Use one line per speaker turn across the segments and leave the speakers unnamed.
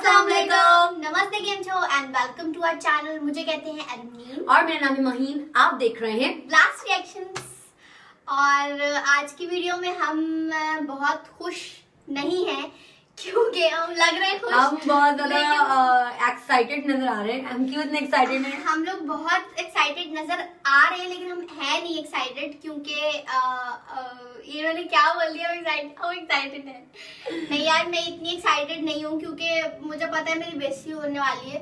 अस्सलाम वालेकुम, नमस्ते, केम छो and welcome to our channel. मुझे कहते हैं अरमीन
और मेरा नाम है महीन। आप देख रहे हैं
ब्लास्ट रिएक्शंस। और आज की वीडियो में हम बहुत खुश नहीं हैं क्योंकि हम लग रहे हैं खुश,
हम बहुत ज्यादा एक्साइटेड नजर आ रहे हैं। हम क्यों इतने एक्साइटेड हैं?
हम लोग बहुत एक्साइटेड नजर आ रहे हैं लेकिन हम है नहीं एक्साइटेड क्योंकि इन्होंने क्या बोल दिया, हम एक्साइटेड है नहीं यार। मैं इतनी एक्साइटेड नहीं हूँ क्योंकि मुझे पता है मेरी बेइज्जती होने वाली है।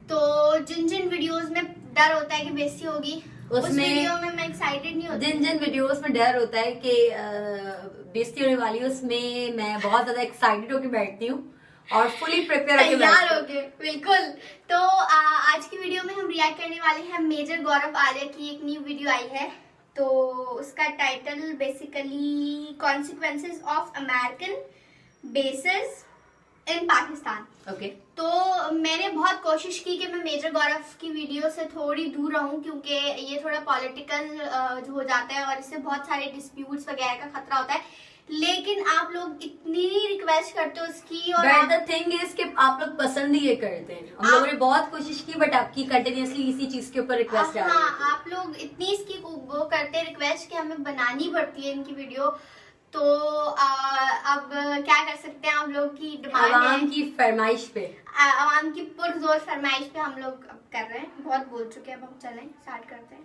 तो जिन जिन वीडियोस में डर होता है कि बेइज्जती होगी उस वीडियो में मैं एक्साइटेड नहीं होती।
जिन वीडियोस में डर होता है कि बेइज्जती होने वाली है उसमें मैं बहुत ज्यादा एक्साइटेड होकर बैठती हूँ और फुली प्रिपेयर होकर
तैयार होके बिल्कुल। तो आज की वीडियो में हम रिएक्ट करने वाले हैं मेजर गौरव आर्या की एक न्यू वीडियो आई है। तो उसका title basically consequences of American bases in Pakistan.
Okay.
तो मैंने बहुत कोशिश की कि मैं मेजर गौरव की वीडियो से थोड़ी दूर रहूं क्योंकि ये थोड़ा पॉलिटिकल हो जाता है और इससे बहुत सारे डिस्प्यूट्स वगैरह का खतरा होता है। लेकिन आप लोग इतनी रिक्वेस्ट करते हो इसकी और
द थिंग इज कि आप लोग पसंद ही ये करते हैं। हम लोगों ने बहुत कोशिश की बट आपकी कंटिन्यूअसली इसी चीज के ऊपर रिक्वेस्ट आ रही है।
हाँ, आप लोग इतनी इसकी वो करते हैं रिक्वेस्ट कि हमें बनानी पड़ती है इनकी वीडियो। तो अब क्या कर सकते हैं, आप लोग की डिमांड है,
आवाम की फरमाइश पे,
आवाम की पुरजोर फरमाइश पे हम लोग अब कर रहे हैं। बहुत बोल चुके हैं, अब हम चलें स्टार्ट करते हैं।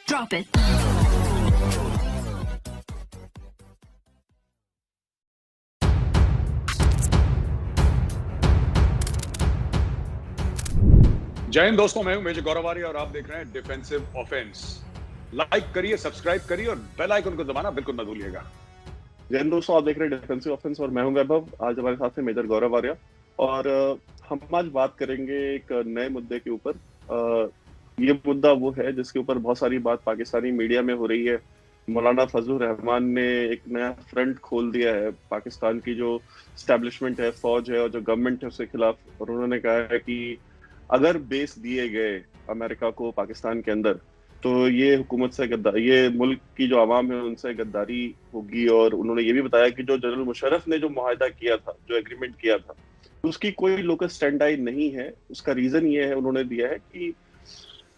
Drop it.
जय हिंद दोस्तों, मैं हूं मेजर गौरव आर्या और आप देख रहे हैं डिफेंसिव ऑफेंस। लाइक करिए, सब्सक्राइब करिए और बेल आइकन को दबाना बिल्कुल मत भूलिएगा।
जय हिंद दोस्तों, आप देख रहे हैं डिफेंसिव ऑफेंस और मैं हूं वैभव। आज हमारे साथ है मेजर गौरव आर्या और हम आज बात करेंगे एक नए मुद्दे के ऊपर। ये मुद्दा वो है जिसके ऊपर बहुत सारी बात पाकिस्तानी मीडिया में हो रही है। मौलाना फजलुर रहमान ने एक नया फ्रंट खोल दिया है पाकिस्तान की जो स्टैब्लिशमेंट है, फौज है और जो गवर्नमेंट है उसके खिलाफ। और उन्होंने कहा है कि अगर बेस दिए गए अमेरिका को पाकिस्तान के अंदर तो ये हुकूमत से ये मुल्क की जो आवाम है उनसे गद्दारी होगी। और उन्होंने ये भी बताया कि जो जनरल मुशर्रफ ने जो मुआहदा किया था, जो एग्रीमेंट किया था, उसकी कोई लोकल स्टैंड आई नहीं है। उसका रीजन ये है, उन्होंने दिया है कि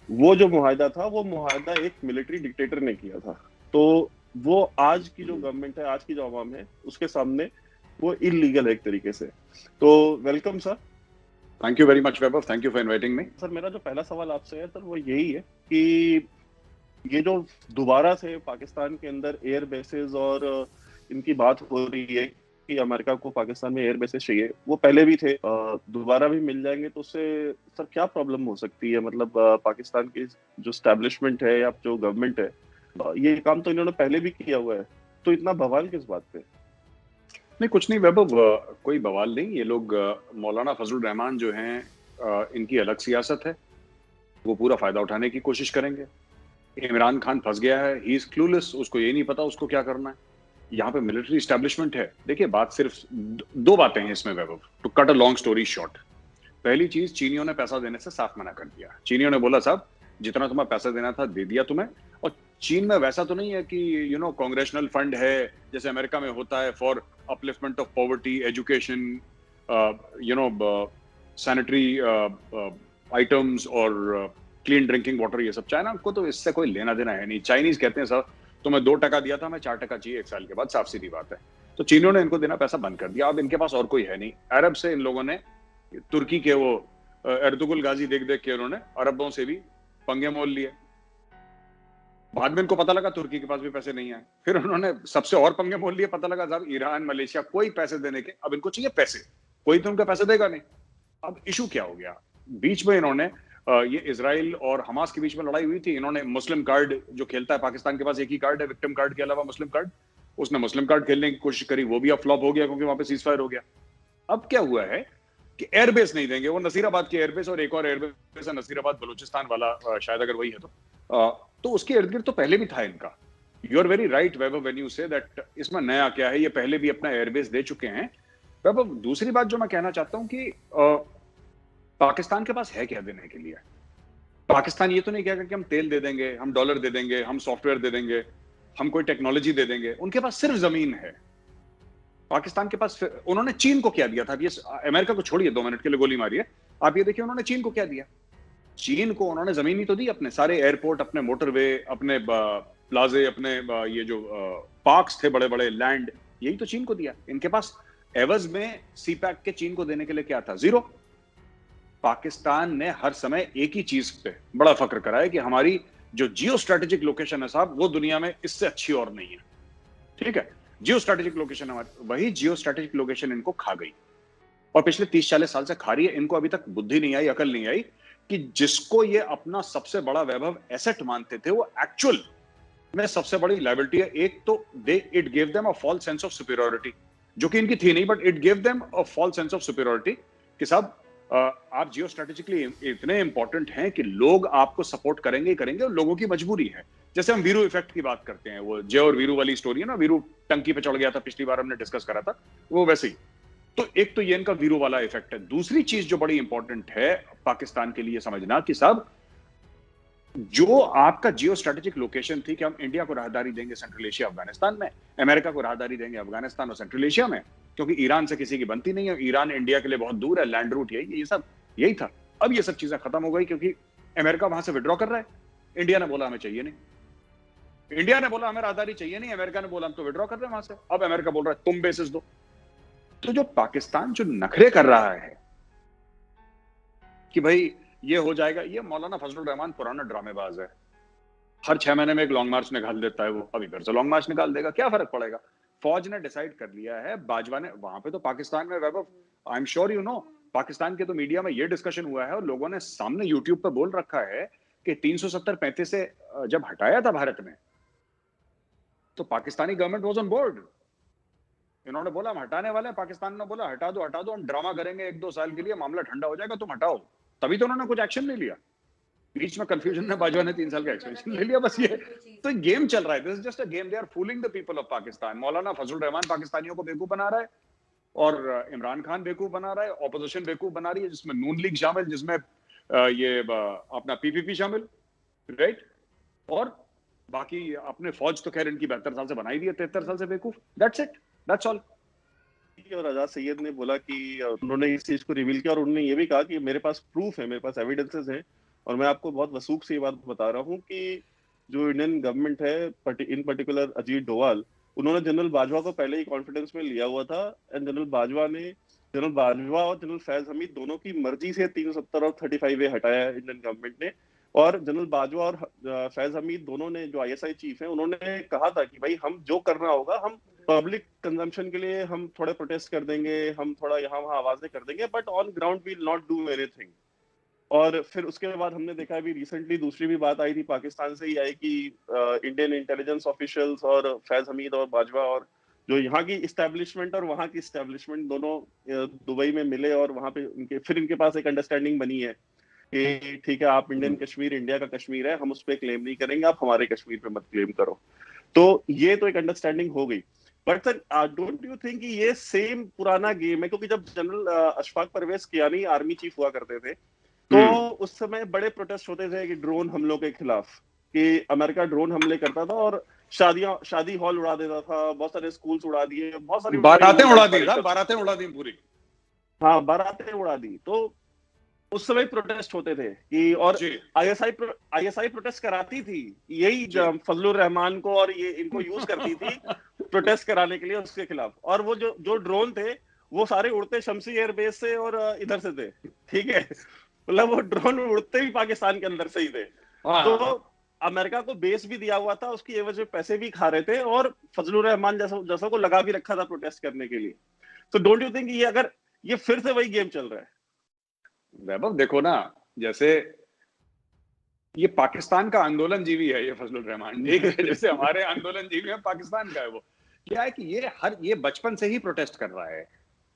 वो जो मुआहदा था वो मुआहदा एक मिलिट्री डिक्टेटर ने किया था। तो वो आज की जो गवर्नमेंट है, आज की जो आवाम है, उसके सामने वो इलीगल है एक तरीके से। तो welcome sir.
Thank you very much Vaibhav, thank you for inviting me.
Sir मेरा जो पहला सवाल आपसे है सर वो यही है कि ये जो दोबारा से पाकिस्तान के अंदर एयर बेसेस और इनकी बात हो रही है कि अमेरिका को पाकिस्तान में एयर बेसेस चाहिए, वो पहले भी थे, दोबारा भी मिल जाएंगे, तो उससे सर क्या प्रॉब्लम हो सकती है? मतलब पाकिस्तान की जो स्टैब्लिशमेंट है या जो गवर्नमेंट है, ये काम तो इन्होंने पहले भी किया हुआ है, तो इतना बवाल किस बात पे?
नहीं, कुछ नहीं वैभव, कोई बवाल नहीं। ये लोग मौलाना फजलुर रहमान जो हैं, इनकी अलग सियासत है, वो पूरा फायदा उठाने की कोशिश करेंगे। इमरान खान फंस गया है, ही इज क्लूलेस, उसको ये नहीं पता उसको क्या करना है। यहाँ पे मिलिट्री एस्टेब्लिशमेंट है। देखिए, बात सिर्फ दो बातें हैं इसमें Vaibhav, to cut a long story short. पहली चीज, चीनियों ने पैसा देने से साफ मना कर दिया। चीनियों ने बोला साहब जितना तुम्हें पैसा देना था दे दिया तुम्हें। और चीन में वैसा तो नहीं है कि कांग्रेशनल फंड है जैसे अमेरिका में होता है for upliftment of poverty, education, sanitary items और क्लीन ड्रिंकिंग वाटर, ये सब। चाइना को तो इससे कोई लेना देना है नहीं। चाइनीज कहते हैं सर तुम्हें 2% दिया था, मैं 4% चाहिए 1 साल के बाद, साफ सीधी बात है। तो चीनियों ने इनको देना पैसा बंद कर दिया। अब इनके पास और कोई है नहीं। अरब से इन लोगों ने, तुर्की के वो एर्दुगुल गाजी देख देख के उन्होंने अरबों से भी पंगे मोल लिए। बाद में इनको पता लगा तुर्की के पास भी पैसे नहीं आए, फिर उन्होंने सबसे और पंगे मोल लिए। पता लगा साहब ईरान, मलेशिया, कोई पैसे देने के, अब इनको चाहिए पैसे, कोई तो उनका पैसे देगा नहीं। अब इशू क्या हो गया, बीच में इन्होंने ये इजराइल और हमास के बीच में लड़ाई हुई थी। इन्होंने मुस्लिम कार्ड जो खेलता है, पाकिस्तान के पास एक ही कार्ड है विक्टिम कार्ड के अलावा, मुस्लिम कार्ड, उसने मुस्लिम कार्ड खेलने की कोशिश करी, वो भी अब फ्लॉप हो गया क्योंकि वहां पे सीज फायर हो गया। अब क्या हुआ है कि एयरबेस नहीं देंगे, वो नसीराबाद की एयरबेस और एक और एयरबेस है नसीराबाद बलूचिस्तान वाला, शायद अगर वही है तो उसके इर्द गिर्द तो पहले भी था इनका। You are very right Vaibhav when you say that इसमें नया क्या है, ये पहले भी अपना एयरबेस दे चुके हैं। वैभव, दूसरी बात जो मैं कहना चाहता हूं कि पाकिस्तान के पास है क्या देने के लिए? पाकिस्तान ये तो नहीं कहेगा कि हम तेल दे देंगे, हम डॉलर दे देंगे, हम सॉफ्टवेयर दे देंगे, हम कोई टेक्नोलॉजी दे देंगे। उनके पास सिर्फ जमीन है। पाकिस्तान के पास उन्होंने चीन को क्या दिया था? ये अमेरिका को छोड़िए, 2 मिनट के लिए गोली मारिए, आप ये देखिए उन्होंने चीन को क्या दिया। चीन को उन्होंने जमीन ही तो दी, अपने सारे एयरपोर्ट, अपने मोटरवे, अपने प्लाजे, अपने ये जो पार्क्स थे बड़े बड़े, लैंड, यही तो चीन को दिया। इनके पास एवज में सी पैक के चीन को देने के लिए क्या था? जीरो। पाकिस्तान ने हर समय एक ही चीज पे बड़ा फक्र करा है कि हमारी जो जियो स्ट्रेटेजिक लोकेशन है साहब, वो दुनिया में इससे अच्छी और नहीं है। ठीक है, जियो स्ट्रेटेजिक लोकेशन हमारी, वही जियो स्ट्रेटेजिक लोकेशन इनको खा गई और पिछले 30-40 साल से खा रही है। इनको अभी तक बुद्धि नहीं आई, अकल नहीं आई कि जिसको ये अपना सबसे बड़ा वैभव एसेट मानते थे, वो एक्चुअल में सबसे बड़ी लायबिलिटी है। एक तो it gave them a false sense of superiority, जो कि इनकी थी नहीं, but it gave them a false sense of superiority कि साहब आप जियो स्ट्रेटेजिकली इतने इंपॉर्टेंट हैं कि लोग आपको सपोर्ट करेंगे ही करेंगे, और लोगों की मजबूरी है। जैसे हम वीरू इफेक्ट की बात करते हैं, वो जय और वीरू वाली स्टोरी है ना, वीरू टंकी पे चढ़ गया था, पिछली बार हमने डिस्कस करा था, वो वैसे ही। तो एक तो ये इनका वीरू वाला इफेक्ट है। दूसरी चीज जो बड़ी इंपॉर्टेंट है पाकिस्तान के लिए समझना कि साहब, जो आपका जियो स्ट्रेटेजिक लोकेशन थी कि हम इंडिया को राहदारी देंगे सेंट्रल एशिया अफगानिस्तान में, अमेरिका को राहदारी देंगे अफगानिस्तान और सेंट्रल एशिया में, क्योंकि ईरान से किसी की बनती नहीं है, ईरान इंडिया के लिए बहुत दूर है, लैंड रूट यही, ये सब यही था। अब ये सब चीजें खत्म हो गई क्योंकि अमेरिका वहां से विड्रॉ कर रहा है। इंडिया ने बोला हमें चाहिए नहीं, इंडिया ने बोला हमें राहदारी चाहिए नहीं, अमेरिका ने बोला हम तो विड्रॉ कर रहे हैं वहां से। अब अमेरिका बोल रहा है तुम बेसिस दो। तो जो पाकिस्तान जो नखरे कर रहा है कि भाई ये हो जाएगा, ये मौलाना फजलुर रहमान पुराना ड्रामेबाज है। हर 6 महीने में एक लॉन्ग मार्च निकाल देता है वो, अभी फिर से लॉन्ग मार्च निकाल देगा, क्या फर्क पड़ेगा? फौज ने डिसाइड कर लिया है, बाजवा ने, वहां पे तो पाकिस्तान में Vaibhav, I am sure you know, Pakistan के तो मीडिया में ये डिस्कशन हुआ है और लोगों ने सामने यूट्यूब पर बोल रखा है कि 370-35 से जब हटाया था भारत में, तो Pakistani government was on board. इन्होंने बोला हम हटाने वाले हैं, पाकिस्तान ने बोला हटा दो, हम ड्रामा करेंगे 1-2 साल के लिए, मामला ठंडा हो जाएगा, तुम हटाओ। तभी तो उन्होंने कुछ एक्शन नहीं लिया। बीच में कंफ्यूजन में बाजवा ने 3 साल का एक्सटेंशन ले लिया, बस ये तो गेम चल रहा है। This is just a game, they are fooling the people of Pakistan. Maulana Fazlur Rahman पाकिस्तानियों को बेवकूफ बना रहा है और इमरान खान बेवकूफ बना रहा है, ऑपोजिशन बेवकूफ बना रही है, जिसमें नून लीग शामिल, जिसमें ये अपना पीपीपी शामिल, राइट, और बाकी अपने फौज तो खैर इनकी 72 साल से बनाई दी है, 73 साल से बेवकूफ। That's it, that's all.
और आजाद सैयद ने बोला कि उन्होंने इस चीज को रिवील किया और उन्होंने ये भी कहा कि मेरे पास प्रूफ है, मेरे पास एविडेंसेस हैं, और मैं आपको बहुत वसूख से ये बात बता रहा हूँ कि जो इंडियन गवर्नमेंट है, इन पर्टिकुलर अजीत डोवाल, उन्होंने जनरल बाजवा को पहले ही कॉन्फिडेंस में लिया हुआ था, एंड जनरल बाजवा और जनरल फैज हमीद दोनों की मर्जी से 370 और 35A हटाया है इंडियन गवर्नमेंट ने। और जनरल बाजवा और फैज हमीद दोनों ने, जो ISI चीफ हैं, उन्होंने कहा था कि भाई हम जो करना होगा, हम पब्लिक कंजम्पशन के लिए हम थोड़े प्रोटेस्ट कर देंगे, हम थोड़ा यहाँ वहाँ आवाजें कर देंगे, but on ground we will not do anything. और फिर उसके बाद हमने देखा अभी रिसेंटली दूसरी भी बात आई थी, पाकिस्तान से ही आई कि इंडियन इंटेलिजेंस ऑफिशियल्स और फैज हमीद और बाजवा और जो यहाँ की इस्टेब्लिशमेंट और वहाँ की इस्टेब्लिशमेंट दोनों दुबई में मिले, और वहाँ पे इनके पास एक अंडरस्टैंडिंग बनी है कि ठीक है, आप इंडियन कश्मीर इंडिया का कश्मीर है, हम उस पर क्लेम नहीं करेंगे, आप हमारे कश्मीर पे मत क्लेम करो। तो ये तो एक अंडरस्टैंडिंग हो गई। But sir, don't you think कि ये सेम पुराना गेम है? क्योंकि जब general Ashfaq Parvez Kayani army chief हुआ करते थे, तो उस समय बड़े प्रोटेस्ट होते थे कि ड्रोन हमलों के खिलाफ, कि अमेरिका ड्रोन हमले करता था और शादी हॉल उड़ा देता था, बहुत सारे स्कूल्स उड़ा दिए, बहुत सारी
बारातें उड़ा दी पूरी।
हाँ, बारातें उड़ा दी। तो उस समय प्रोटेस्ट होते थे कि, और ISI प्रोटेस्ट कराती थी, यही फजलुर रहमान को और ये इनको यूज करती थी प्रोटेस्ट कराने के लिए उसके खिलाफ। और वो जो ड्रोन थे वो सारे उड़ते शमसी एयरबेस से और इधर से थे, ठीक है, मतलब वो ड्रोन उड़ते भी पाकिस्तान के अंदर से ही थे। तो अमेरिका को बेस भी दिया हुआ था, उसकी एवज में पैसे भी खा रहे थे, और फजलुर रहमान जैसा को लगा भी रखा था प्रोटेस्ट करने के लिए। तो डोंट यू थिंक ये अगर ये फिर से वही गेम चल रहा है?
वैभव देखो ना, जैसे ये पाकिस्तान का आंदोलन जीवी है ये फजलुर रहमान, ठीक है, जैसे हमारे आंदोलन जीवी है, पाकिस्तान का है वो। क्या है कि ये बचपन से ही प्रोटेस्ट कर रहा है,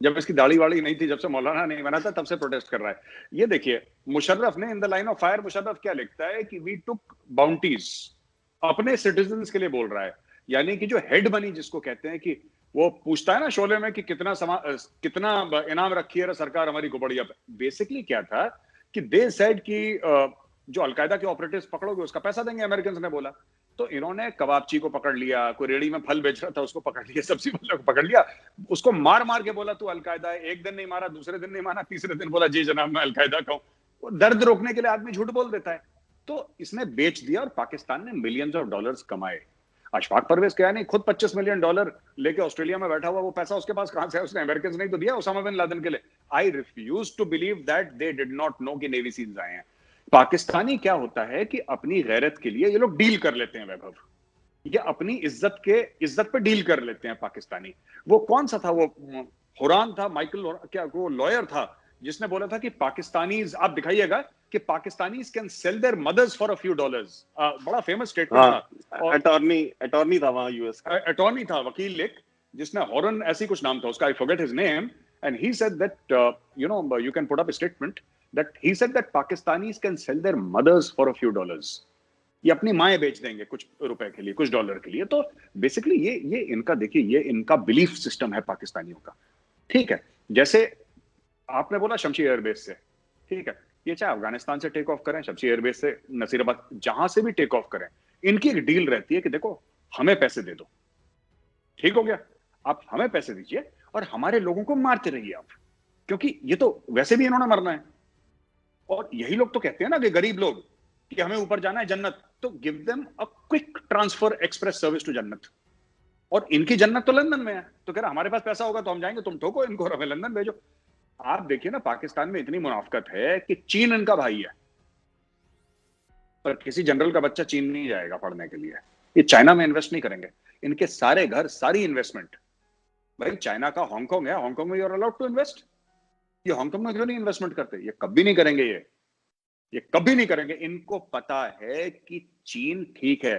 जब इसकी दाढ़ी वाड़ी नहीं थी, जब से मौलाना नहीं बना था, तब से प्रोटेस्ट कर रहा है। ये देखिए, मुशर्रफ ने in the line of fire, Musharraf क्या लिखता है कि वी टुक बाउंटीज, अपने सिटीजन्स के लिए बोल रहा है, यानी कि जो हेड मनी जिसको कहते हैं, कि वो पूछता है ना शोले में कि कितना इनाम रखी है सरकार हमारी गोबड़िया पे। बेसिकली क्या था कि दे सेड कि जो अलकायदा के ऑपरेटिव्स पकड़ोगे उसका पैसा देंगे, अमेरिकन ने बोला। तो इन्होंने कबाबची को पकड़ लिया, कोई रेड़ी में फल बेच रहा था उसको पकड़ लिया, सब्जी वाले को पकड़ लिया, उसको मार मार के बोला तू अलकायदा है। एक दिन नहीं मारा, दूसरे दिन नहीं माना, तीसरे दिन बोला जी जनाब मैं अलकायदा का हूं। वो दर्द रोकने के लिए आदमी झूठ बोल देता है। तो इसने बेच दिया और पाकिस्तान ने मिलियंस ऑफ डॉलर्स कमाए। अशफाक परवेज क्या नहीं, खुद $25 मिलियन लेके ऑस्ट्रेलिया में बैठा हुआ, वो पैसा उसके पास कहां से है? उसने अमेरिकन नहीं तो दिया उसामा बिन लादेन के लिए। I refuse to believe that they did not know कि नेवी सील्स आए हैं। पाकिस्तानी क्या होता है कि अपनी गैरत के लिए ये लोग डील कर लेते हैं वैभव, ये अपनी इज्जत पे डील कर लेते हैं पाकिस्तानी। वो कौन सा था, वो हुरान था, माइकल क्या, वो लॉयर था जिसने बोला था कि पाकिस्तानीज, आप दिखाइएगा कि Pakistanis can sell their mothers for a few dollars. बड़ा फेमस स्टेटमेंट था।
अटॉर्नी था वहां यूएस का,
अटॉर्नी था, वकील एक, जिसने हॉरन ऐसी कुछ नाम था उसका, I forget his name, and he said that you can put up a statement that he said that Pakistanis can sell their mothers for a few dollars. ये अपनी माएं बेच देंगे कुछ रुपए के लिए, कुछ डॉलर के लिए। तो बेसिकली ये इनका, देखिए ये इनका बिलीफ सिस्टम है पाकिस्तानियों का। ठीक है, जैसे आपने बोला शमशी एयरबेस से, ठीक है, ये चाहे अफगानिस्तान से टेक ऑफ करें, शमशी एयरबेस से, नसीराबाद, जहां से भी टेक ऑफ करें, इनकी एक डील रहती है कि देखो हमें पैसे दे दो, ठीक हो गया, आप हमें पैसे दीजिए और हमारे लोगों को मारते रहिए आप, क्योंकि ये तो वैसे भी इन्होंने मरना है। और यही लोग तो कहते हैं ना कि गरीब लोग कि हमें ऊपर जाना है जन्नत, तो give them a quick transfer express service to जन्नत। और इनकी जन्नत तो लंदन में है, तो कह रहा हमारे पास पैसा होगा तो हम जाएंगे, तुम ठोको इनको और हमें लंदन भेजो। आप देखिए ना, पाकिस्तान में इतनी मुनाफकत है कि चीन इनका भाई है, पर किसी जनरल का बच्चा चीन नहीं जाएगा पढ़ने के लिए। ये चाइना में इन्वेस्ट नहीं करेंगे, इनके सारे घर, सारी इन्वेस्टमेंट, भाई चाइना का हांगकांग है, हांगकांग में you are allowed to invest, ये हांगकांग में क्यों नहीं इन्वेस्टमेंट करते? ये कभी नहीं करेंगे, ये कभी नहीं करेंगे। इनको पता है कि चीन ठीक है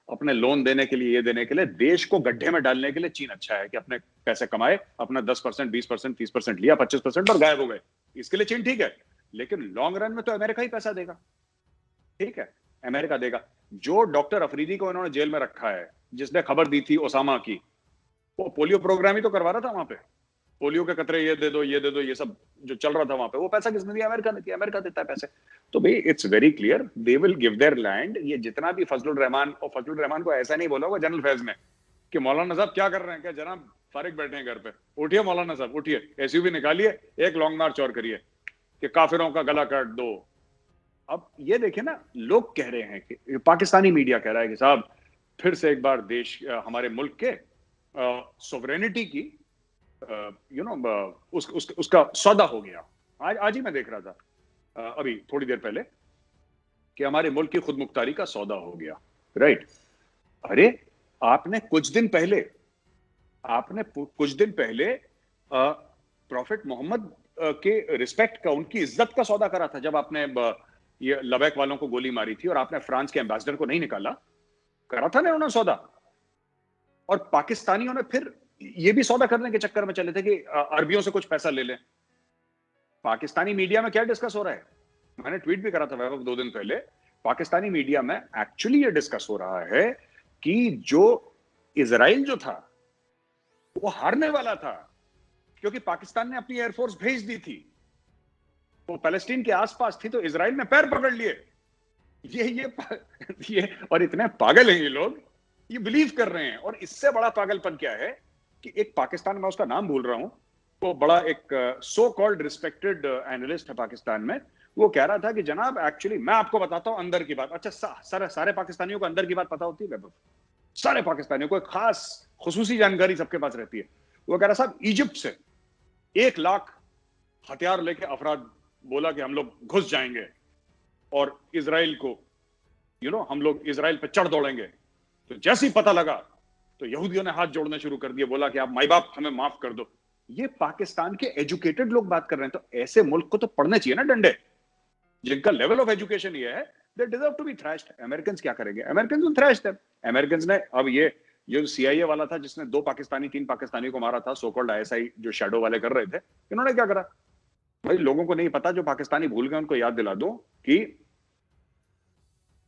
अपने लोन देने के लिए, ये देने के लिए, देश को गड्ढे में डालने के लिए चीन अच्छा है कि अपने पैसे कमाए, अपना 10%, 20%, 30% लिया, 25% और गायब हो गए, इसके लिए चीन ठीक है। लेकिन लॉन्ग रन में तो अमेरिका ही पैसा देगा, ठीक है, अमेरिका देगा। जो डॉक्टर अफरीदी को इन्होंने जेल में रखा है, जिसने खबर दी थी ओसामा की, वो पोलियो प्रोग्राम ही तो करवा रहा था वहां पे, पोलियो के कतरे ये दे दो, ये दे दो, ये सब जो चल रहा था वहां पे, वो पैसा किसने दिया? अमेरिका ने दिया, अमेरिका देता है पैसे। तो भाई it's very clear, they will give their land. ये जितना भी फजलुर रहमान, और फजलुर रहमान को ऐसा नहीं बोला होगा जनरल फैज में कि मौलाना साहब क्या कर रहे हैं, क्या जनाब फारिग बैठे हैं घर पे, उठिए मौलाना साहब उठिए, एसयूवी निकालिए, एक लॉन्ग मार्च और करिए कि काफिरों का गला काट दो। अब ये देखिए ना, लोग कह रहे हैं कि पाकिस्तानी मीडिया कह रहा है कि साहब फिर से एक बार देश, हमारे मुल्क के सोवरेनिटी की उसका सौदा हो गया। आज ही मैं देख रहा था अभी थोड़ी देर पहले कि हमारे मुल्क की खुद मुख्तारी का सौदा हो गया, राइट। अरे आपने कुछ दिन पहले प्रॉफिट मोहम्मद के रिस्पेक्ट का, उनकी इज्जत का सौदा करा था, जब आपने ये लबैक वालों को गोली मारी थी और आपने फ्रांस के एम्बेसडर को नहीं निकाला, करा था ना उन्होंने सौदा। और पाकिस्तानियों ने फिर ये भी सौदा करने के चक्कर में चले थे कि अरबियों से कुछ पैसा ले लें। पाकिस्तानी मीडिया में क्या डिस्कस हो रहा है, मैंने ट्वीट भी करा था वैभव 2 दिन पहले, पाकिस्तानी मीडिया में एक्चुअली ये डिस्कस हो रहा है कि जो इजराइल जो था वो हारने वाला था, क्योंकि पाकिस्तान ने अपनी एयरफोर्स भेज दी थी, वो पैलेस्टीन के आसपास थी, तो इजराइल ने पैर पकड़ लिए। ये और इतने पागल हैं ये लोग, ये बिलीव कर रहे हैं। और इससे बड़ा पागलपन क्या है कि एक पाकिस्तान में, उसका नाम भूल रहा हूं, वो बड़ा एक सो कॉल्ड रिस्पेक्टेड एनालिस्ट है पाकिस्तान में, वो कह रहा था कि जनाब एक्चुअली मैं आपको बताता हूं अंदर की बात। अच्छा, सारे पाकिस्तानियों को अंदर की बात पता होती है वैभव, सारे पाकिस्तानियों को एक खास खुसूसी जानकारी सबके पास रहती है। वो कह रहा साहब इजिप्ट से 1 लाख हथियार लेके अफराद बोला कि हम लोग घुस जाएंगे और इजराइल को हम लोग इजराइल पे चढ़ दौड़ेंगे। तो जैसे ही पता लगा तो यहूदियों ने हाथ जोड़ने शुरू कर दिए, बोला कि आप माई बाप हमें माफ कर दो। ये पाकिस्तान के एजुकेटेड लोग बात कर रहे हैं। तो ऐसे मुल्क को तो पढ़ने चाहिए ना डंडे, जिनका लेवल ऑफ एजुकेशन ये है, they deserve to be thrashed. Americans क्या करेंगे? Americans will thrash them. Americans ने अब ये जो सीआईए वाला था जिसने 2 पाकिस्तानी 3 पाकिस्तानी को मारा था, सो कॉल्ड आईएसआई जो शैडो वाले कर रहे थे, इन्होंने क्या करा? भाई लोगों को नहीं पता, जो पाकिस्तानी भूल गए उनको याद दिला दो कि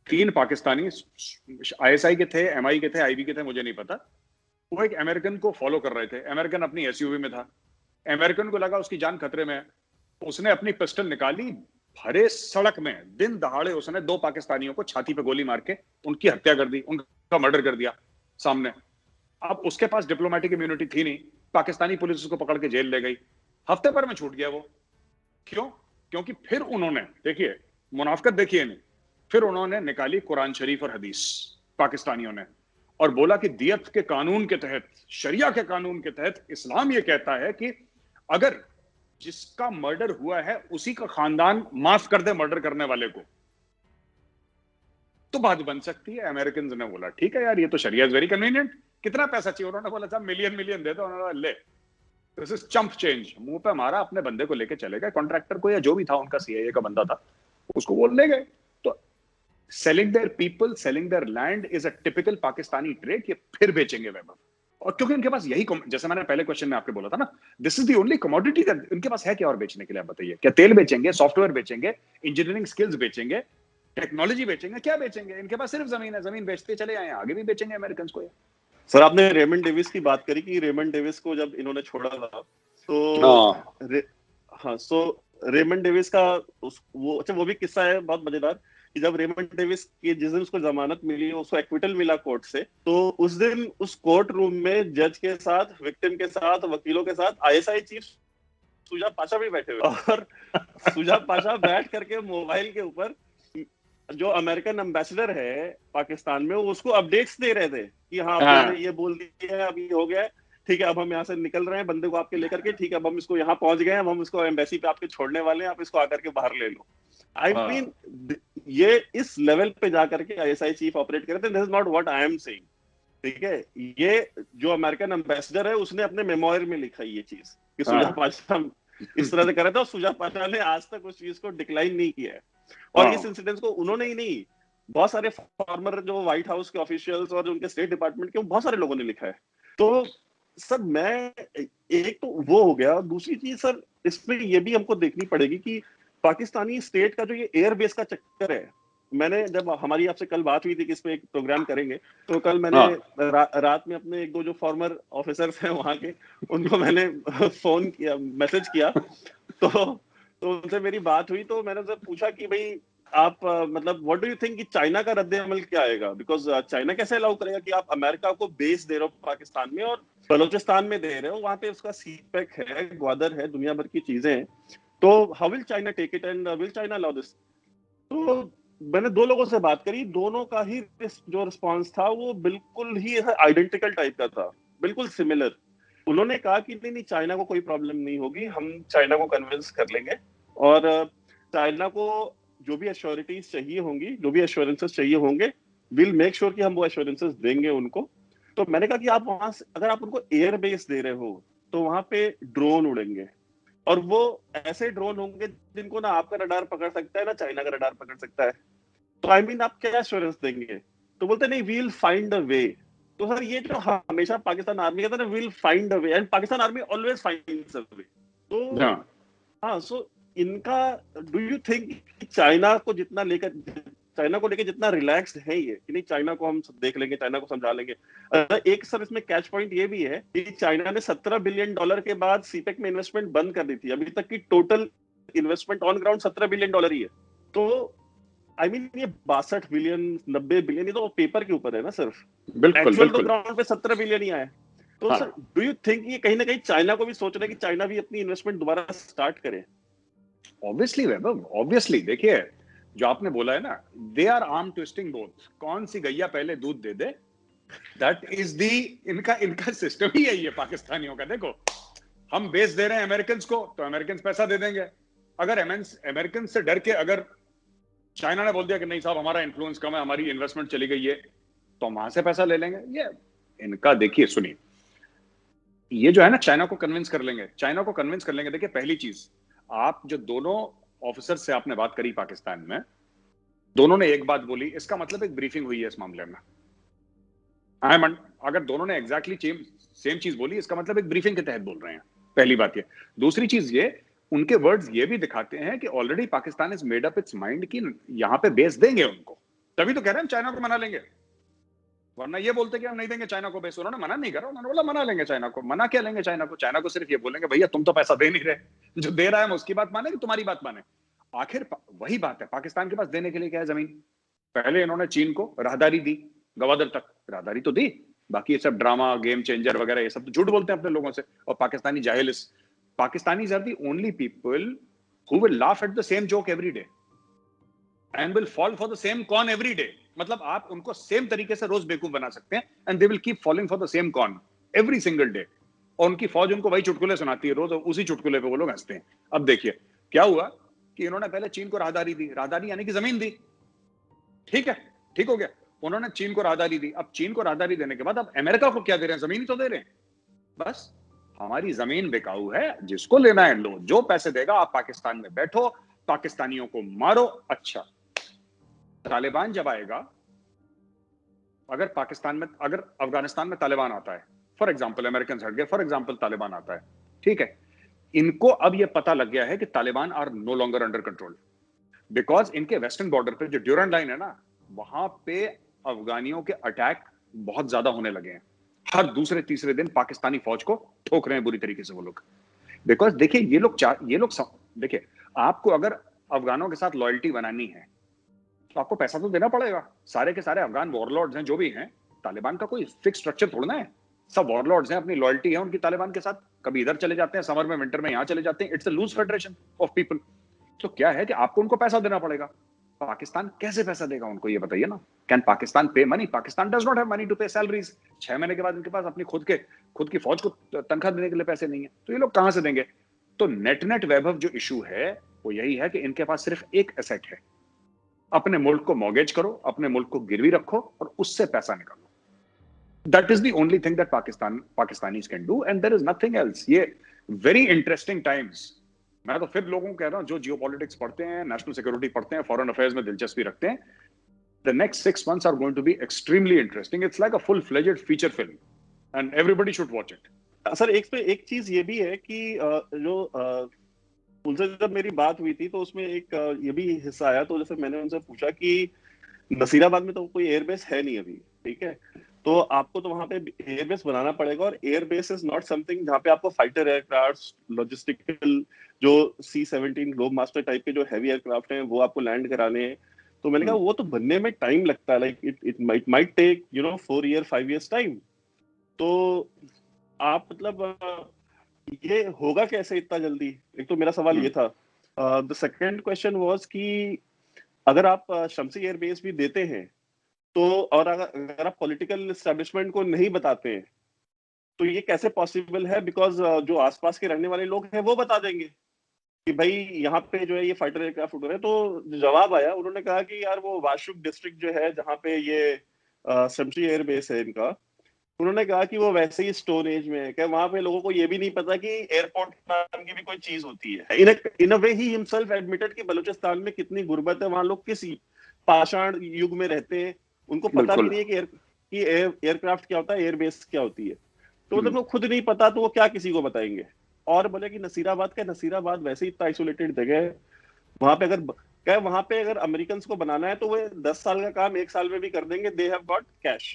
3 पाकिस्तानी आईएसआई के थे, एमआई के थे, आईबी के थे, मुझे नहीं पता, वो एक अमेरिकन को फॉलो कर रहे थे। अमेरिकन अपनी एसयूवी में था, अमेरिकन को लगा उसकी जान खतरे में है, उसने अपनी पिस्टल निकाली, भरे सड़क में दिन दहाड़े उसने 2 पाकिस्तानियों को छाती पे गोली मार के उनकी हत्या कर दी, उनका का मर्डर कर दिया सामने। अब उसके पास डिप्लोमेटिक इम्यूनिटी थी नहीं, पाकिस्तानी पुलिस उसको पकड़ के जेल ले गई, हफ्ते भर में छूट गया वो। क्यों? क्योंकि फिर उन्होंने, देखिए मुनाफिकत देखिए नहीं, फिर उन्होंने निकाली कुरान शरीफ और हदीस पाकिस्तानियों ने, और बोला कि दियत के कानून के तहत, शरिया के कानून के तहत इस्लाम ये कहता है कि अगर जिसका मर्डर हुआ है उसी का खानदान माफ कर दे मर्डर करने वाले को, तो बात बन सकती है। अमेरिकन ने बोला ठीक है यार, ये तो शरिया इज वेरी कन्वीनियंट, कितना पैसा चाहिए? उन्होंने बोला साहब मिलियन दे दो। उन्होंने बोला ले, दिस इज चंप चेंज। मुंह पे मारा, अपने बंदे को लेके चले गए, कॉन्ट्रैक्टर को या जो भी था उनका, सीआईए का बंदा था, उसको वो ले गए। तो selling their people, selling their land is a typical Pakistani trade. ये फिर बेचेंगे वैभव, और क्योंकि उनके पास यही, जैसे मैंने पहले क्वेश्चन में आपको बोला था ना, this is the only commodity that उनके पास है। क्या और बेचने के लिए आप बताइए? क्या तेल बेचेंगे, सॉफ्टवेयर बेचेंगे, इंजीनियरिंग स्किल्स बेचेंगे, टेक्नोलॉजी बेचेंगे? क्या बेचेंगे? इनके पास सिर्फ जमीन है, जमीन बेचते चले आए, आगे भी बेचेंगे अमेरिकन को।
सर आपने रेमंड डेविस की बात करी कि रेमंड डेविस को जब इन्होंने छोड़ा था तो रेमंड डेविस का वो भी किस्सा है बहुत मजेदार कि जब रेमंड डेविस की जिस दिन उसको जमानत मिली, उसको एक्विटल मिला कोर्ट से, तो उस दिन उस कोर्ट रूम में जज के साथ, विक्टिम के साथ, वकीलों के साथ आईएसआई चीफ सुजा पाशा भी बैठे हुए, और सुजा पाशा बैठ करके मोबाइल के ऊपर जो अमेरिकन एम्बेसडर है पाकिस्तान में, वो उसको अपडेट्स दे रहे थे कि हाँ ये बोल दिया है, अब ये हो गया है, ठीक है, अब हम यहाँ से निकल रहे हैं बंदे को आपके लेकर के, ठीक है, अब हम इसको यहाँ पहुंच गए हैं, अब हम इसको एम्बेसी पे आपके छोड़ने वाले हैं, आप इसको आकर के बाहर ले लो। आई मीन ये इस लेवल पे जाकर के आईएसआई चीफ ऑपरेट करते हैं। This is not what I am saying, ठीक है? ये जो अमेरिकन एम्बेसडर है उसने अपने मेमोयर में लिखा ये चीज कि सुजा पाशा इस तरह से कर रहे थे, और सुजा पाशा ने आज तक उस चीज को डिक्लाइन नहीं किया है। और इस इंसिडेंट को उन्होंने ही नहीं, बहुत सारे फॉर्मर जो व्हाइट हाउस के ऑफिशियल्स और उनके स्टेट डिपार्टमेंट के बहुत सारे लोगों ने लिखा है। तो सर मैं, एक तो वो हो गया, दूसरी चीज सर इसमें ये भी हमको देखनी पड़ेगी कि पाकिस्तानी स्टेट का जो ये एयरबेस का चक्कर है, मैंने जब हमारी आपसे कल बात हुई थी कि इस पे एक प्रोग्राम करेंगे, तो कल मैंने रात में अपने एक दो जो फॉर्मर ऑफिसर्स हैं वहां के, उनको मैंने फोन किया, मैसेज किया, तो उनसे मेरी बात हुई, तो मैंने उनसे पूछा कि भाई आप मतलब व्हाट डू यू थिंक कि चाइना का रद्द अमल क्या आएगा? बिकॉज चाइना कैसे अलाउ करेगा कि आप अमेरिका को बेस दे रहे हो पाकिस्तान में और बलोचिस्तान में दे रहे हो, वहां पे उसका सीपैक है, ग्वादर है, दुनिया भर की चीजें हैं, तो how will China take it and will China allow this? तो मैंने दो लोगों से बात करी, दोनों का ही जो रिस्पॉन्स था वो बिल्कुल ही आइडेंटिकल टाइप का था, बिल्कुल सिमिलर। उन्होंने कहा कि नहीं चाइना को कोई प्रॉब्लम नहीं होगी, हम चाइना को कन्विंस कर लेंगे, और चाइना को जो भी एश्योरिटीज चाहिए होंगी, जो भी एश्योरेंसेस चाहिए होंगे, विल मेक श्योर कि हम वो एश्योरेंसेस देंगे उनको। तो मैंने कहा कि आप वहां से अगर आप उनको एयर बेस दे रहे हो तो वहां पे ड्रोन उड़ेंगे, और वो ऐसे ड्रोन होंगे जिनको ना आपका रडार पकड़ सकता है ना चाइना का रडार पकड़ सकता है। तो आई मीन आप क्या एश्योरेंस देंगे? तो बोलते नहीं वील फाइंड अ वे। तो सर ये जो हमेशा पाकिस्तान आर्मी कहता है ना, we'll find a way, and Pakistan army always finds a way. तो हाँ, सो इनका, डू यू थिंक चाइना को लेकर जितना रिलैक्स्ड है ये कि नहीं चाइना को हम देख लेंगे, चाइना को समझा लेंगे। एक सर इसमें कैच पॉइंट ये भी है कि चाइना ने $17 बिलियन के बाद सीपेक में इन्वेस्टमेंट बंद कर दी थी, अभी तक की total investment on ground $17 billion ही है। तो आई मीन ये 62 बिलियन 90 बिलियन ये तो पेपर के ऊपर है ना सिर्फ, एक्चुअल तो ग्राउंड पे 17 बिलियन ही आया है। तो सर डू यू थिंक ये कहीं ना कहीं चाइना को भी सोच रहे हैं कि चाइना भी अपनी इन्वेस्टमेंट दोबारा स्टार्ट करे?
Obviously Vaibhav, obviously. देखिए जो आपने बोला है ना, they are arm twisting both, कौन सी गैया पहले दूध दे दे, दैट इज दी इनका सिस्टम ही यही है पाकिस्तानियों का। देखो हम बेस दे रहे हैं अमेरिकन को, तो अमेरिकन पैसा दे देंगे। अगर अमेरिकन से डर के अगर चाइना ने बोल दिया कि नहीं साहब हमारा इन्फ्लुएंस कम है, हमारी इन्वेस्टमेंट चली गई है, तो वहां से पैसा ले लेंगे। ये इनका, देखिए सुनिए, ये जो है ना चाइना को कन्विंस कर लेंगे। देखिए पहली चीज, आप जो दोनों ऑफिसर से आपने बात करी पाकिस्तान में, दोनों ने एक बात बोली, इसका मतलब एक ब्रीफिंग हुई है इस मामले में। अगर दोनों ने एग्जैक्टली सेम चीज बोली, इसका मतलब एक ब्रीफिंग के तहत बोल रहे हैं, पहली बात ये। दूसरी चीज ये, उनके वर्ड्स ये भी दिखाते हैं कि already Pakistan is made up it's mind कि यहां पे बेस देंगे उनको, तभी तो कह रहे हैं चाइना को मना लेंगे, वरना ये बोलते कि हम नहीं देंगे चाइना को बेस। उन्होंने मना नहीं करा, उन्होंने बोला मना लेंगे चाइना को। मना क्या लेंगे चाइना को? चाइना को सिर्फ ये बोलेंगे भैया तुम तो पैसा दे नहीं रहे, जो दे रहा है हम उसकी बात माने कि तुम्हारी बात माने। आखिर वही बात है, पाकिस्तान के पास देने के लिए क्या है? जमीन। पहले इन्होंने चीन को राहदारी दी, गवादर तक राहदारी तो दी, बाकी ये सब ड्रामा, गेम चेंजर वगैरह ये सब तो झूठ बोलते हैं अपने लोगों से। और पाकिस्तानी जाहिलिस, Pakistanis are the only people who will laugh at the same joke every day and will fall for the same con every day. मतलब आप उनको सेम तरीके से रोज बेवकूफ बना सकते हैं and they will keep following for the same con every single day. और उनकी फौज उनको वही चुटकुले सुनाती है रोज, और उसी चुटकुले पे वो लोग हंसते हैं। अब देखिए क्या हुआ कि इन्होंने पहले चीन को राहदारी दी, राहदारी यानी कि जमीन दी, ठीक है, ठीक हो गया। उन्होंने चीन को राहदारी दी, अब चीन को राहदारी देने के बाद अब अमेरिका को क्या दे रहे हैं? जमीन ही तो दे रहे हैं। बस हमारी जमीन बिकाऊ है, जिसको लेना है लो, जो पैसे देगा आप पाकिस्तान में बैठो, पाकिस्तानियों को मारो। अच्छा, तालिबान जब आएगा, अगर पाकिस्तान में, अगर अफगानिस्तान में तालिबान आता है, फॉर एग्जाम्पल अमेरिकन हट गए, फॉर एग्जाम्पल तालिबान आता है, ठीक है, इनको अब यह पता लग गया है कि Taliban are no longer under control, because इनके वेस्टर्न बॉर्डर पे जो ड्यूरेंट लाइन है ना, वहां पे अफगानियों के अटैक बहुत ज्यादा होने लगे हैं। हर दूसरे तीसरे दिन पाकिस्तानी फौज को ठोक रहे हैं बुरी तरीके से वो लोग। बिकॉज देखिए ये लोग देखिए, आपको अगर अफगानों के साथ लॉयल्टी बनानी है तो आपको पैसा तो देना पड़ेगा। सारे के सारे अफगान वॉरलॉर्ड्स हैं जो भी हैं, तालिबान का कोई फिक्स स्ट्रक्चर थोड़ा है, सब वॉरलॉर्ड्स हैं, अपनी लॉयल्टी है उनकी तालिबान के साथ, कभी इधर चले जाते हैं समर में, विंटर में यहां चले जाते हैं। It's a loose federation of people. तो क्या है कि आपको उनको पैसा देना पड़ेगा। पाकिस्तान कैसे पैसा देगा उनको, ये बताइए ना। Can Pakistan pay money? Pakistan does not have money to pay salaries. 6 महीने के बाद इनके पास अपनी खुद की फौज को तनख्वाह देने के लिए पैसे नहीं है, तो ये लोग कहां से देंगे? तो नेट वैभव जो इशू है वो यही है कि इनके पास सिर्फ एक एसेट है, अपने मुल्क को मॉर्गेज करो, अपने मुल्क को गिरवी रखो और उससे पैसा निकालो। That is the only thing that Pakistanis can do and there is nothing else. ये वेरी इंटरेस्टिंग टाइम्स। मैं तो फिर लोगों को कह रहा हूं जो जियोपॉलिटिक्स पढ़ते हैं, नेशनल सिक्योरिटी पढ़ते हैं, फॉरेन अफेयर्स में दिलचस्पी रखते हैं, the next 6 months are going to be extremely interesting. It's like a full-fledged feature film and everybody should watch it.
Sir एक चीज ये भी है कि जो उनसे जब मेरी बात हुई थी तो उसमें एक ये भी हिस्सा आया, तो जैसे मैंने उनसे पूछा कि नसीराबाद में तो कोई एयरबेस है नहीं अभी, ठीक है, तो आपको तो वहां पे एयरबेस बनाना पड़ेगा, और एयरबेस इज नॉट समथिंग जहाँ पे आपको फाइटर एयरक्राफ्ट, लॉजिस्टिकल जो C-17 ग्लोब मास्टर टाइप के जो हैवी एयरक्राफ्ट हैं वो आपको लैंड कराने हैं। तो मैंने कहा वो तो बनने में टाइम लगता है, like it might take 4 year 5 years time. तो आप मतलब ये होगा कैसे इतना जल्दी? एक तो मेरा सवाल ये था। द सेकंड क्वेश्चन वाज कि अगर आप शमसी एयरबेस भी देते हैं तो, और अगर आप पॉलिटिकल एस्टेब्लिशमेंट को नहीं बताते हैं तो ये कैसे पॉसिबल है? बिकॉज जो आसपास के रहने वाले लोग हैं वो बता देंगे कि भाई यहाँ पे जो है ये फाइटर एयरक्राफ्ट उड़ रहे हैं। तो जवाब आया, उन्होंने कहा कि यार वो वाशुक डिस्ट्रिक्ट जो है जहाँ पे ये शमसी एयरबेस है इनका, उन्होंने कहा कि वो वैसे ही स्टोन एज में है, कि वहां पे लोगों को ये भी नहीं पता कि एयरपोर्ट नाम की भी कोई चीज होती है। इन अ वे ही हिमसेल्फ एडमिटेड कि बलूचिस्तान में कितनी गुर्बत है, वहां लोग किस पाषाण युग में रहते हैं, उनको पता भी नहीं है कि एयरक्राफ्ट क्या होता है, एयरबेस क्या होती है। तो मतलब वो खुद नहीं पता तो वो क्या किसी को बताएंगे? और बोले कि नसीराबाद वैसे ही इतना आइसोलेटेड जगह है, वहां पे अगर अमेरिकन को बनाना है तो वो 10 साल का काम 1 साल में भी कर देंगे। दे हैव गॉट कैश,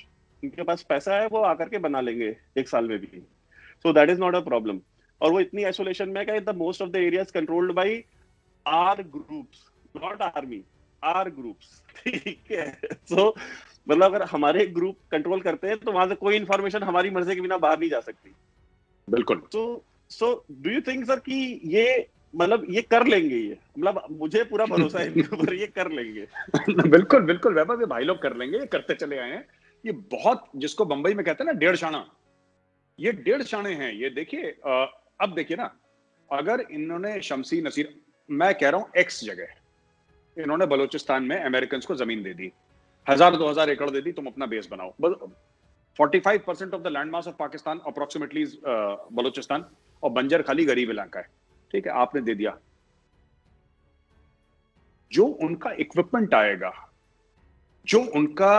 उनके पास पैसा है, वो आकर के बना लेंगे 1 साल में भी। So that is not a problem. और वो इतनी आइसोलेशन में है कि most of the areas controlled by are groups, not army, are groups, ठीक है। सो मतलब अगर हमारे ग्रुप कंट्रोल करते हैं तो वहां से कोई इंफॉर्मेशन हमारी मर्जी के बिना बाहर नहीं जा सकती।
बिल्कुल।
So do you think sir कि ये मतलब ये कर लेंगे? ये मतलब मुझे पूरा भरोसा है इनके ऊपर, ये कर लेंगे।
बिल्कुल बिल्कुल वैभव, ये भाई लोग कर लेंगे, ये करते चले आए हैं। ये बहुत, जिसको बंबई में कहते हैं ना 1.5 शाना, ये 1.5 शाने हैं ये। देखिए अब देखिए ना, अगर इन्होंने शमसी नसीर, मैं कह रहा हूं एक्स जगह इन्होंने बलूचिस्तान में अमेरिकन को जमीन दे दी, 1000-2000 एकड़ दे दी, तुम अपना बेस बनाओ। 45% of the land mass of Pakistan approximately Balochistan, और बंजर खाली गरीब इलाका है, ठीक है, आपने दे दिया। जो उनका इक्विपमेंट आएगा, जो उनका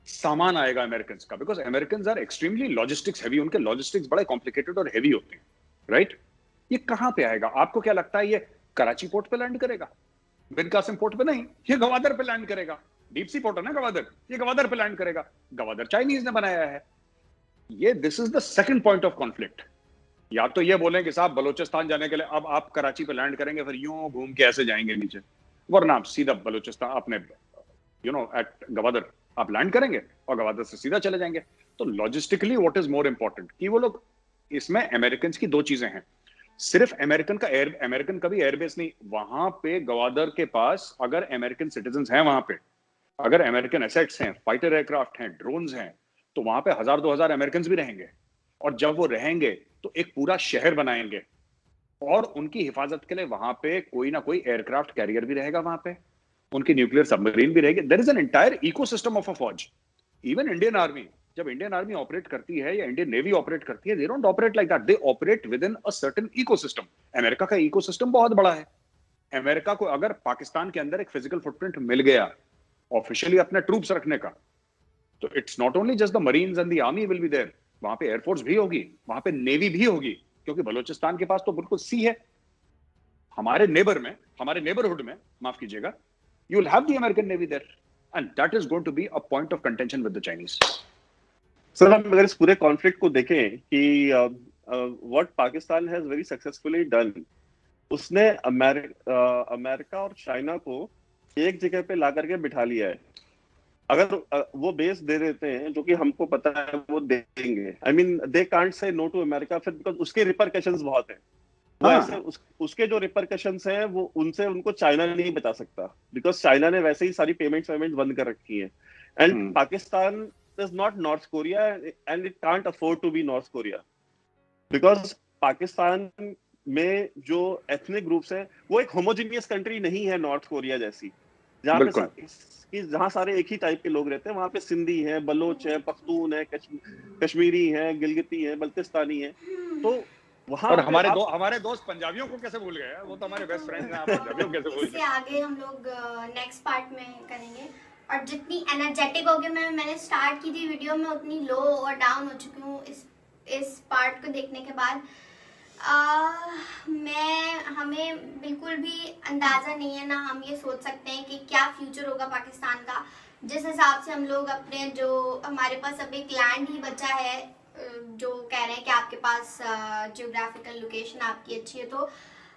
सामान आएगा अमेरिकन का, because American are extremely logistics heavy, उनके लॉजिस्टिक्स बड़े कॉम्प्लिकेटेड और हैवी होते हैं, राइट? ये कहां पे आएगा? आपको क्या लगता है ये कराची पोर्ट पे लैंड करेगा? बिन कासिम पोर्ट पे नहीं, ये गवादर पे लैंड करेगा। डीप सी पोर्ट है ना गवादर, ये गवादर पे लैंड करेगा। गवादर चाइनीज ने बनाया है। ये this is the second point of conflict. या तो ये बोलें कि साहब बलूचिस्तान जाने के लिए अब आप कराची पे लैंड करेंगे, फिर यूं घूम के ऐसे जाएंगे नीचे, वरना आप सीधा बलूचिस्तान अपने एट गवादर आप लैंड करेंगे और गवादर से सीधा चले जाएंगे। तो logistically what is more important कि वो लोग, इसमें अमेरिकन की दो चीजें हैं, सिर्फ अमेरिकन का भी एयरबेस नहीं, वहां पे गवादर के पास अगर अमेरिकन सिटीजन हैं, वहां पे अगर अमेरिकन एसेट्स हैं, फाइटर एयरक्राफ्ट हैं, ड्रोन्स हैं, तो वहां पे 1000-2000 अमेरिकन भी रहेंगे। और जब वो रहेंगे तो एक पूरा शहर बनाएंगे और उनकी हिफाजत के लिए वहां पे कोई ना कोई एयरक्राफ्ट कैरियर भी रहेगा, वहां पे उनकी न्यूक्लियर सबमरीन भी रहेगी। There is an entire ecosystem of a फौज। इवन इंडियन आर्मी, जब इंडियन आर्मी ऑपरेट करती है या इंडियन नेवी ऑपरेट करती है, they don't operate like that, they operate within a certain ecosystem. America का इकोसिस्टम बहुत बड़ा है। अमेरिका को अगर पाकिस्तान के अंदर एक फिजिकल फुटप्रिंट मिल गया ऑफिशियली अपने ट्रूप्स रखने का, तो it's not only just the marines and the army will be there, वहां पे एयरफोर्स भी होगी, वहां पे नेवी भी होगी, क्योंकि बलूचिस्तान के पास तो बिल्कुल सी है। हमारे नेबर में, हमारे नेबरहुड में, माफ कीजिएगा, you will have the American navy there and that is going to be a point of contention with the Chinese.
Sir, हम अगर इस पूरे कॉन्फ्लिक्ट को देखें कि what Pakistan has very successfully done, उसने अमेरिका और चाइना को एक जगह पे ला करके बिठा लिया है। अगर वो बेस दे देते हैं, जो कि हमको पता है वो देंगे, I mean they can't say no to America, फिर बिकॉज उसके रिपरकशंस बहुत हैं। वो
हाँ।
ऐसे उसके जो रिपरकशंस हैं वो उनसे उनको चाइना नहीं बचा सकता, बिकॉज चाइना ने वैसे ही सारी पेमेंट्स बंद कर रखी है। And Pakistan is not North Korea and it can't afford to be North Korea, because Pakistan में जो एथनिक ग्रुप्स हैं वो एक होमोजीनियस कंट्री नहीं है नॉर्थ कोरिया जैसी, जहाँ सारे एक ही टाइप के लोग रहते हैं। वहां पे सिंधी है, बलोच है, पख्तून है, कश्मीरी है, गिलगिती है, बल्तिस्तानी है। तो वहां
और हमारे दोस्त पंजाबियों को कैसे भूल गए? वो तो हमारे बेस्ट फ्रेंड्स हैं, आप पंजाबियों को कैसे भूल
इससे
गए?
आगे हम लोग नेक्स्ट पार्ट में करेंगे। और जितनी एनर्जेटिक होके मैंने स्टार्ट की थी वीडियो में, उतनी लो और डाउन हो चुकी हूँ इस पार्ट को देखने के बाद। हमें बिल्कुल भी अंदाजा नहीं है, ना हम ये सोच सकते हैं कि क्या फ्यूचर होगा पाकिस्तान का। जिस हिसाब से हम लोग अपने, जो हमारे पास अब एक लैंड ही बचा है, जो कह रहे हैं कि आपके पास जियोग्राफिकल लोकेशन आपकी अच्छी है, तो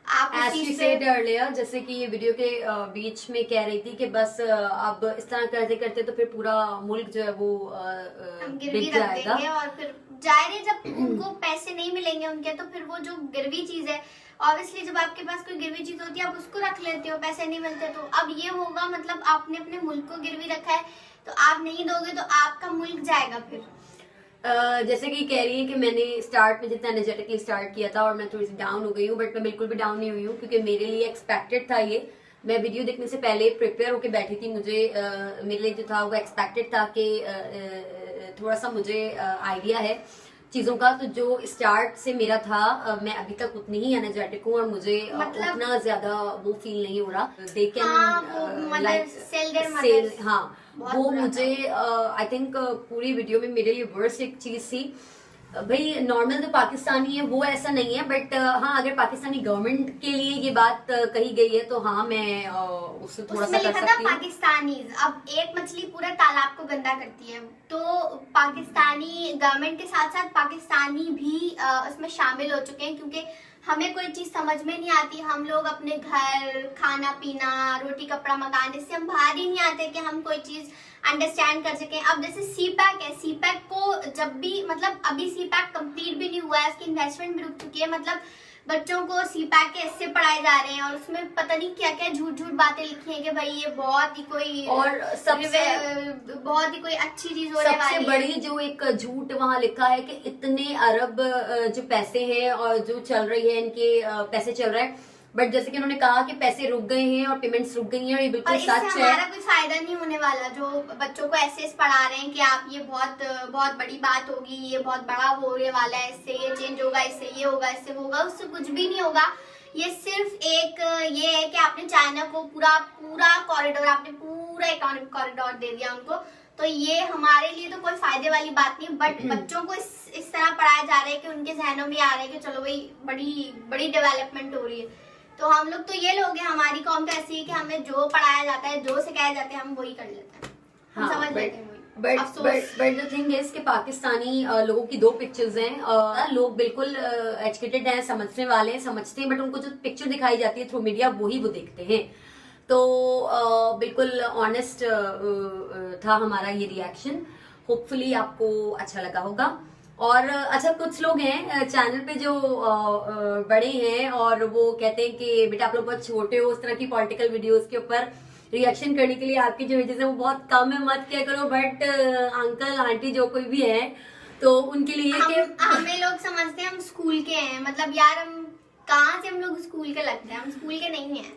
आप उस
As she
चीज
said
पे
earlier, जैसे कि ये वीडियो के बीच में कह रही थी कि बस अब इस तरह करते करते तो फिर पूरा मुल्क जो है वो
हम गिरवी
बिक
रख
जाएगा।
देंगे, और फिर जाहिर है जब उनको पैसे नहीं मिलेंगे उनके, तो फिर वो जो गिरवी चीज है, ऑब्वियसली जब आपके पास कोई गिरवी चीज होती है आप उसको रख लेते हो, पैसे नहीं मिलते। तो अब ये होगा, मतलब आपने अपने मुल्क को गिरवी रखा है, तो आप नहीं दोगे तो आपका मुल्क जाएगा फिर।
जैसे कि कह रही है कि मैंने स्टार्ट में जितना एनर्जेटिकली स्टार्ट किया था और मैं थोड़ी सी डाउन हो गई हूँ, बट मैं बिल्कुल भी डाउन नहीं हुई हूँ, क्योंकि मेरे लिए एक्सपेक्टेड था ये। मैं वीडियो देखने से पहले प्रिपेयर होके बैठी थी। मुझे मेरे लिए जो था वो एक्सपेक्टेड था कि थोड़ा सा मुझे आइडिया है चीजों का। तो जो स्टार्ट से मेरा था, मैं अभी तक उतनी ही एनर्जेटिक हूँ और मुझे
मतलब
उतना ज्यादा वो फील नहीं हो रहा। दे कैन हाँ,
बहुत
वो
बुरा
मुझे आई थिंक पूरी वीडियो में मेरे लिए वर्स्ट एक चीज थी। भाई नॉर्मल तो पाकिस्तानी है वो ऐसा नहीं है, बट हाँ अगर पाकिस्तानी गवर्नमेंट के लिए ये बात कही गई है तो हाँ मैं उससे थोड़ा सा
उसमें
कर
लिखा था
सकती हूँ।
पाकिस्तानीज। अब एक मछली पूरा तालाब को गंदा करती है, तो पाकिस्तानी गवर्नमेंट के साथ साथ पाकिस्तानी भी उसमें शामिल हो चुके हैं, क्योंकि हमें कोई चीज समझ में नहीं आती। हम लोग अपने घर खाना पीना, रोटी कपड़ा मकान, इससे हम बाहर ही नहीं आते कि हम कोई चीज अंडरस्टैंड कर सकें। अब जैसे सीपैक है, सीपैक को जब भी, मतलब अभी सीपैक कंप्लीट भी नहीं हुआ है, उसकी इन्वेस्टमेंट भी रुक चुकी है। मतलब बच्चों को सीपैक के ऐसे पढ़ाए जा रहे हैं और उसमें पता नहीं क्या क्या झूठ झूठ बातें लिखी हैं कि भाई ये बहुत ही कोई
और सबसे
बहुत ही कोई अच्छी चीज होने
सबसे
वाली है।
बड़ी जो एक झूठ वहाँ लिखा है कि इतने अरब जो पैसे हैं और जो चल रही है इनके पैसे चल रहे हैं, बट जैसे कि उन्होंने कहा कि पैसे रुक गए हैं और पेमेंट्स रुक गई हैं, और ये
और
बिल्कुल
इससे
सच है।
हमारा कोई फायदा नहीं होने वाला। जो बच्चों को ऐसे पढ़ा रहे हैं कि आप ये बहुत बहुत बड़ी बात होगी, ये बहुत बड़ा होने वाला है, इससे ये चेंज होगा, इससे ये होगा, इससे वो होगा, उससे कुछ भी नहीं होगा। ये सिर्फ एक ये है कि आपने चाइना को पूरा कॉरिडोर, आपने पूरा इकोनॉमिक कॉरिडोर दे दिया उनको, तो ये हमारे लिए तो कोई फायदे वाली बात नहीं। बट बच्चों को इस तरह पढ़ाया जा रहा है कि उनके जहनों में आ रहा है कि चलो भाई बड़ी डेवलपमेंट हो रही है। तो हम लोग तो ये लोग हैं, हमारी कौम तो ऐसी है कि हमें जो पढ़ाया जाता है, जो सिखाया जाता है, हम वही कर लेते हैं, हम समझ लेते हैं वही।
बट द थिंग इज कि पाकिस्तानी लोगों की दो पिक्चर्स हैं। लोग बिल्कुल एजुकेटेड हैं, समझने वाले हैं, समझते हैं, बट उनको जो पिक्चर दिखाई जाती है थ्रू मीडिया वही वो देखते हैं। तो बिल्कुल ऑनेस्ट था हमारा ये रिएक्शन। होपफुली आपको अच्छा लगा होगा। और अच्छा, कुछ लोग हैं चैनल पे जो बड़े हैं और वो कहते हैं कि बेटा आप लोग बहुत छोटे हो, उस तरह की पॉलिटिकल वीडियोस के ऊपर रिएक्शन करने के लिए आपकी जो एजेस है वो बहुत कम है, मत किया करो। बट अंकल आंटी जो कोई भी है तो उनके लिए कि
हमें लोग समझते हैं हम स्कूल के हैं, मतलब यार हम कहाँ से हम लोग स्कूल के लगते हैं, हम स्कूल के नहीं हैं।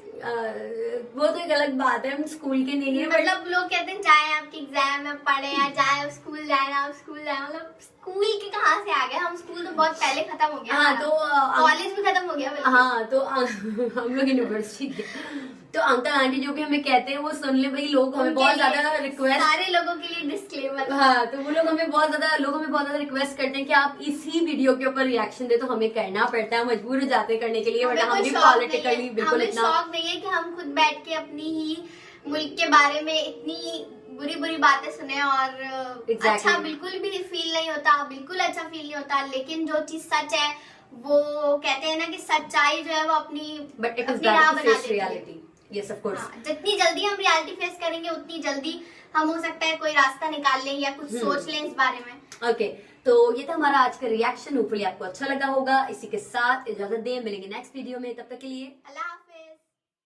वो तो एक अलग बात है, हम स्कूल के नहीं है।
मतलब लोग कहते हैं जाए आपके एग्जाम में पढ़े या जाए स्कूल जाए ना, आप स्कूल जाए, मतलब स्कूल के कहाँ से आ गए हम? स्कूल तो बहुत पहले खत्म हो गया।
हाँ, तो
कॉलेज भी खत्म हो गया बिल्कुल।
हाँ, तो हम लोग यूनिवर्सिटी के। तो अंकल आंटी जो भी हमें कहते हैं वो सुन ले भाई। लोग हमें बहुत ज्यादा रिक्वेस्ट,
सारे लोगों के लिए डिस्क्लेमर।
हाँ, तो वो लोग हमें बहुत ज्यादा रिक्वेस्ट करते हैं कि आप इसी वीडियो के ऊपर रिएक्शन दे, तो हमें करना पड़ता है, मजबूर हो जाते हैं करने के लिए, वरना हम भी पॉलिटिकली बिल्कुल
हमें
इतना
शौक नहीं है कि हम खुद बैठ के अपनी ही मुल्क के बारे में इतनी बुरी बुरी बातें सुने और
Exactly.
अच्छा बिल्कुल भी फील नहीं होता, बिल्कुल अच्छा फील नहीं होता। लेकिन जो चीज सच है वो कहते हैं ना कि सच्चाई जो है वो अपनी
बट इट इज
अपनी राह बना
फेस
देती है।
रियलिटी। Yes of course.
हाँ, जितनी जल्दी हम रियलिटी फेस करेंगे उतनी जल्दी हम हो सकता है कोई रास्ता निकाल लें या कुछ सोच लें इस बारे में।
ओके, तो ये था हमारा आज का रिएक्शन। होपफुली आपको अच्छा लगा होगा। इसी के साथ इजाजत दें, मिलेंगे नेक्स्ट वीडियो में, तब तक के लिए
अल्लाह।